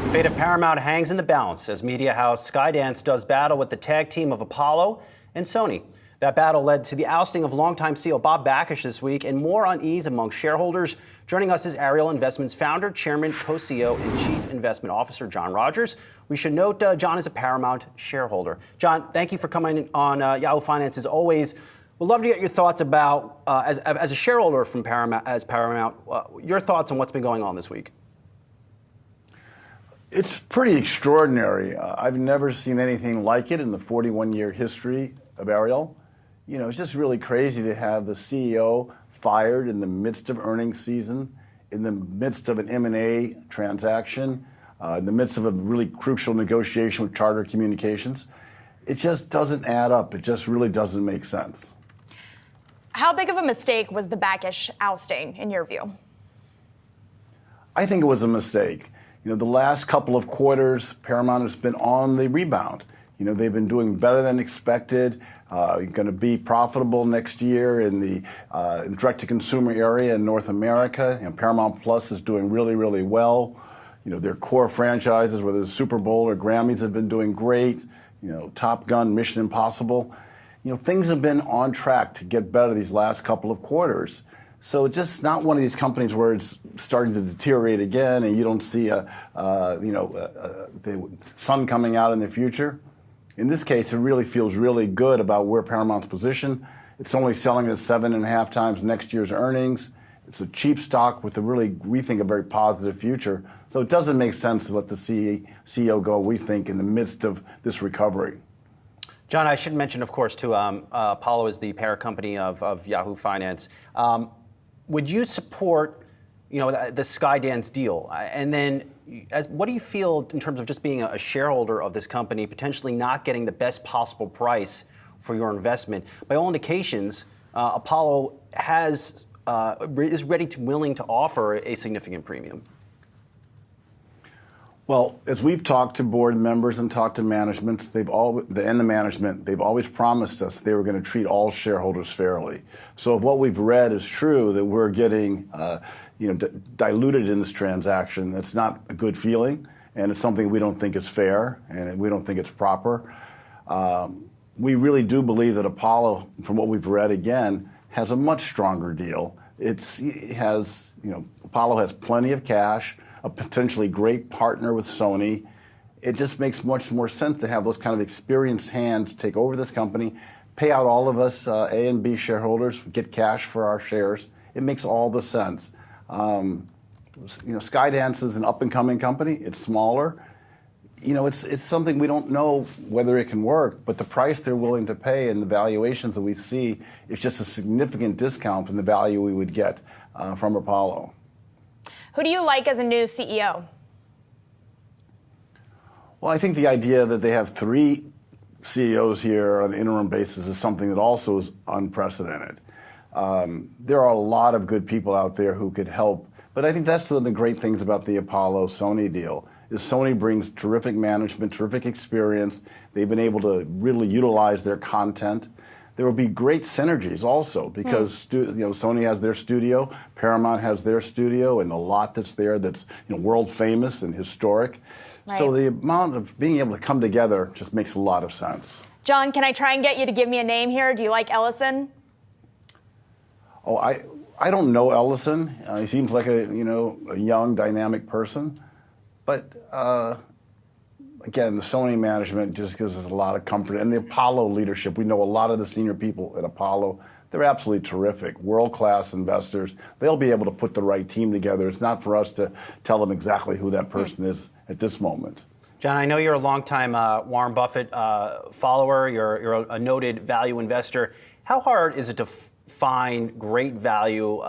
The fate of Paramount hangs in the balance as media house Skydance does battle with the tag team of Apollo and Sony. That battle led to the ousting of longtime CEO Bob Bakish this week and more unease among shareholders. Joining us is Ariel Investments founder, chairman, co-CEO, and chief investment officer John Rogers. We should note John is a Paramount shareholder. John, thank you for coming on Yahoo Finance as always. We'd love to get your thoughts about, as a shareholder from Paramount, your thoughts on what's been going on this week. It's pretty extraordinary. I've never seen anything like it in the 41-year history of Ariel. You know, it's just really crazy to have the CEO fired in the midst of earnings season, in the midst of an M&A transaction, in the midst of a really crucial negotiation with Charter Communications. It just doesn't add up. It just really doesn't make sense. How big of a mistake was the Bakish ousting, in your view? I think it was a mistake. You know, the last couple of quarters, Paramount has been on the rebound. You know, they've been doing better than expected. Going to be profitable next year in the direct-to-consumer area in North America. You know, Paramount Plus is doing really, really well. You know, their core franchises, whether it's Super Bowl or Grammys, have been doing great. You know, Top Gun, Mission Impossible. You know, things have been on track to get better these last couple of quarters. So it's just not one of these companies where it's starting to deteriorate again and you don't see the sun coming out in the future. In this case, it really feels really good about where Paramount's position. It's only selling at 7.5 times next year's earnings. It's a cheap stock with a really, we think, a very positive future. So it doesn't make sense to let the CEO go, we think, in the midst of this recovery. John, I should mention, of course, too, Apollo is the parent company of Yahoo Finance. Would you support, you know, the Skydance deal? And then, what do you feel in terms of just being a shareholder of this company, potentially not getting the best possible price for your investment? By all indications, Apollo is willing to offer a significant premium. Well, as we've talked to board members and talked to managements, they've always promised us they were going to treat all shareholders fairly. So if what we've read is true, that we're getting diluted in this transaction, that's not a good feeling, and it's something we don't think is fair, and we don't think it's proper. We really do believe that Apollo, from what we've read again, has a much stronger deal. Apollo has plenty of cash, a potentially great partner with Sony. It just makes much more sense to have those kind of experienced hands take over this company, pay out all of us A and B shareholders, get cash for our shares. It makes all the sense. Skydance is an up-and-coming company. It's smaller. You know, it's something we don't know whether it can work, but the price they're willing to pay and the valuations that we see is just a significant discount from the value we would get from Apollo. Who do you like as a new CEO? Well, I think the idea that they have 3 CEOs here on an interim basis is something that also is unprecedented. There are a lot of good people out there who could help, but I think that's one of the great things about the Apollo-Sony deal, is Sony brings terrific management, terrific experience. They've been able to really utilize their content. There will be great synergies also because Sony has their studio, Paramount has their studio, and the lot that's there that's world famous and historic. Right. So the amount of being able to come together just makes a lot of sense. John, can I try and get you to give me a name here? Do you like Ellison? Oh, I don't know Ellison. He seems like a young, dynamic person, but. Again, the Sony management just gives us a lot of comfort. And the Apollo leadership, we know a lot of the senior people at Apollo. They're absolutely terrific, world-class investors. They'll be able to put the right team together. It's not for us to tell them exactly who that person is at this moment. John, I know you're a longtime Warren Buffett follower. You're a noted value investor. How hard is it to find great value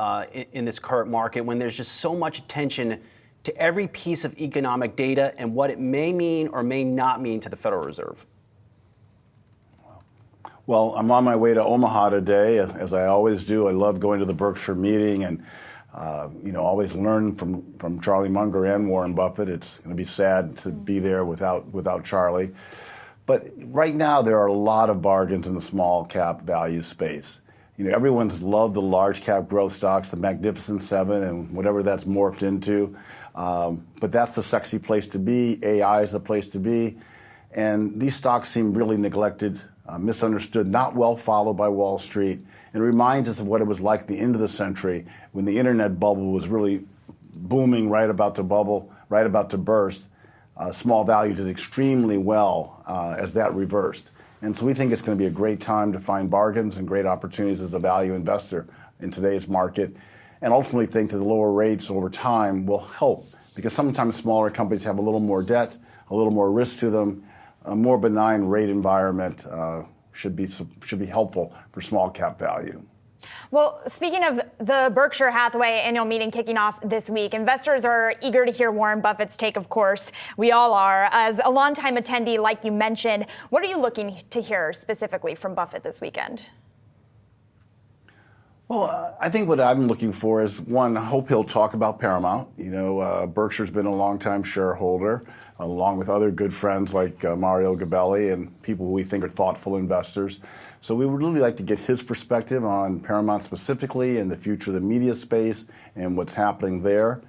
in this current market when there's just so much attention to every piece of economic data and what it may mean or may not mean to the Federal Reserve? Well, I'm on my way to Omaha today, as I always do. I love going to the Berkshire meeting and always learn from Charlie Munger and Warren Buffett. It's going to be sad to be there without Charlie. But right now there are a lot of bargains in the small cap value space. Everyone's loved the large cap growth stocks, the Magnificent Seven, and whatever that's morphed into. But that's the sexy place to be. AI is the place to be. And these stocks seem really neglected, misunderstood, not well followed by Wall Street. It reminds us of what it was like at the end of the century when the internet bubble was really booming, right about to bubble, right about to burst. Small value did extremely well as that reversed. And so we think it's going to be a great time to find bargains and great opportunities as a value investor in today's market. And ultimately think that the lower rates over time will help, because sometimes smaller companies have a little more debt, a little more risk to them. A more benign rate environment should be helpful for small cap value. Well, speaking of the Berkshire Hathaway annual meeting kicking off this week, investors are eager to hear Warren Buffett's take, of course. We all are. As a longtime attendee, like you mentioned, what are you looking to hear specifically from Buffett this weekend? Well, I think what I'm looking for is, one, I hope he'll talk about Paramount. Berkshire's been a longtime shareholder, along with other good friends like Mario Gabelli and people who we think are thoughtful investors. So we would really like to get his perspective on Paramount specifically and the future of the media space and what's happening there.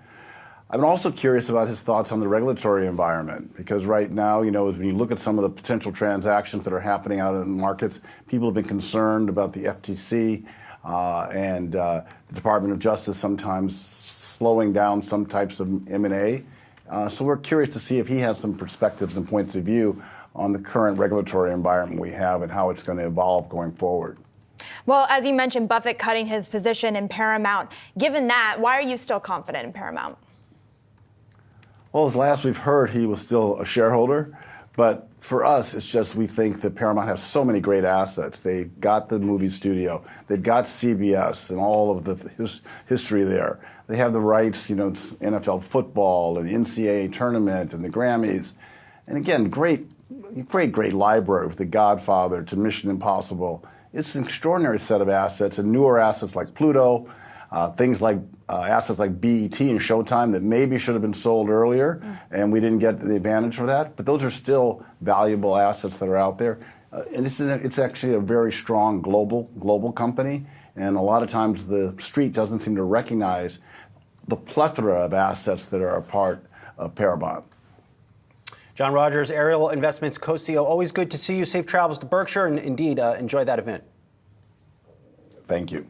I'm also curious about his thoughts on the regulatory environment, because right now, when you look at some of the potential transactions that are happening out in the markets, people have been concerned about the FTC and the Department of Justice sometimes slowing down some types of M&A. So we're curious to see if he has some perspectives and points of view on the current regulatory environment we have and how it's going to evolve going forward. Well, as you mentioned, Buffett cutting his position in Paramount. Given that, why are you still confident in Paramount? Well, as last we've heard, he was still a shareholder. But for us, it's just we think that Paramount has so many great assets. They've got the movie studio. They've got CBS and all of the history there. They have the rights, NFL football and the NCAA tournament and the Grammys. And again, great library with The Godfather to Mission Impossible. It's an extraordinary set of assets, and newer assets like Pluto, things like assets like BET and Showtime that maybe should have been sold earlier, and we didn't get the advantage for that. But those are still valuable assets that are out there. And it's actually a very strong global company, and a lot of times the street doesn't seem to recognize the plethora of assets that are a part of Paramount. John Rogers, Ariel Investments co-CEO, always good to see you. Safe travels to Berkshire, and indeed, enjoy that event. Thank you.